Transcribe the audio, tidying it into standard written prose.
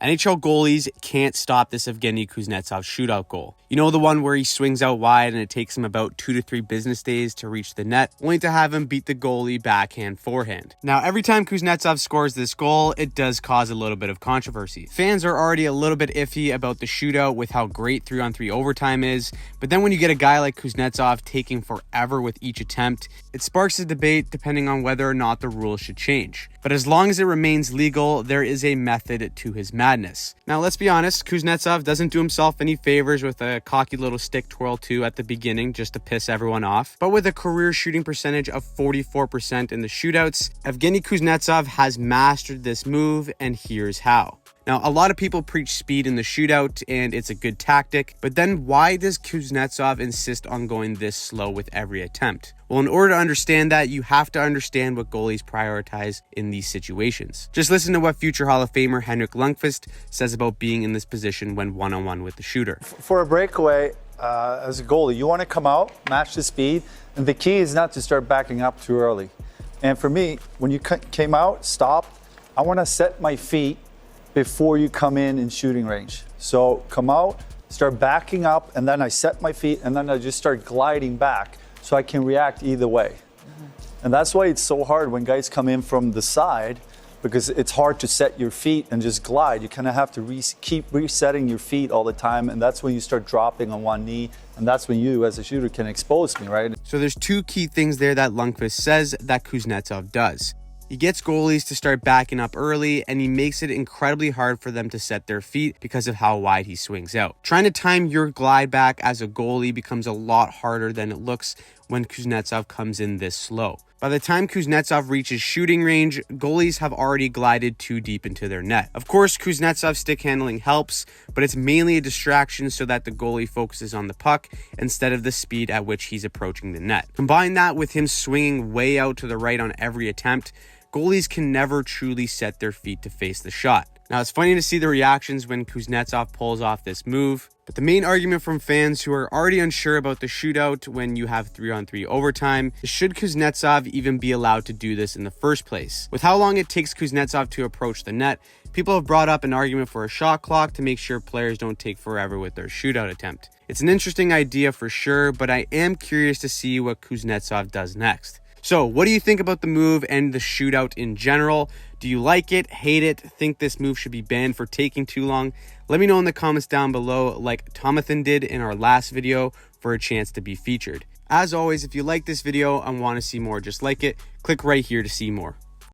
NHL goalies can't stop this Evgeny Kuznetsov shootout goal. You know, the one where he swings out wide and it takes him about 2 to 3 business days to reach the net, only to have him beat the goalie backhand forehand. Now, every time Kuznetsov scores this goal, it does cause a little bit of controversy. Fans are already a little bit iffy about the shootout with how great 3-on-3 overtime is, but then when you get a guy like Kuznetsov taking forever with each attempt, it sparks a debate depending on whether or not the rules should change. But as long as it remains legal, there is a method to his madness. Now, let's be honest, Kuznetsov doesn't do himself any favors with a cocky little stick twirl too at the beginning just to piss everyone off. But with a career shooting percentage of 44% in the shootouts, Evgeny Kuznetsov has mastered this move, and here's how. Now, a lot of people preach speed in the shootout, and it's a good tactic, but then why does Kuznetsov insist on going this slow with every attempt? Well, in order to understand that, you have to understand what goalies prioritize in these situations. Just listen to what future Hall of Famer Henrik Lundqvist says about being in this position when one-on-one with the shooter. For a breakaway, as a goalie, you want to come out, match the speed, and the key is not to start backing up too early. And for me, when you came out, stopped, I want to set my feet before you come in shooting range. So come out, start backing up, and then I set my feet, and then I just start gliding back so I can react either way. And that's why it's so hard when guys come in from the side, because it's hard to set your feet and just glide. You kind of have to keep resetting your feet all the time, and that's when you start dropping on one knee, and that's when you, as a shooter, can expose me, right? So there's two key things there that Lundqvist says that Kuznetsov does. He gets goalies to start backing up early, and he makes it incredibly hard for them to set their feet because of how wide he swings out. Trying to time your glide back as a goalie becomes a lot harder than it looks when Kuznetsov comes in this slow. By the time Kuznetsov reaches shooting range, goalies have already glided too deep into their net. Of course, Kuznetsov's stick handling helps, but it's mainly a distraction so that the goalie focuses on the puck instead of the speed at which he's approaching the net. Combine that with him swinging way out to the right on every attempt, goalies can never truly set their feet to face the shot. Now, it's funny to see the reactions when Kuznetsov pulls off this move, but the main argument from fans who are already unsure about the shootout when you have 3-on-3 overtime is, should Kuznetsov even be allowed to do this in the first place? With how long it takes Kuznetsov to approach the net, people have brought up an argument for a shot clock to make sure players don't take forever with their shootout attempt. It's an interesting idea for sure, but I am curious to see what Kuznetsov does next. So, what do you think about the move and the shootout in general? Do you like it, hate it, think this move should be banned for taking too long? Let me know in the comments down below, like Tomathan did in our last video, for a chance to be featured. As always, if you like this video and want to see more just like it, click right here to see more.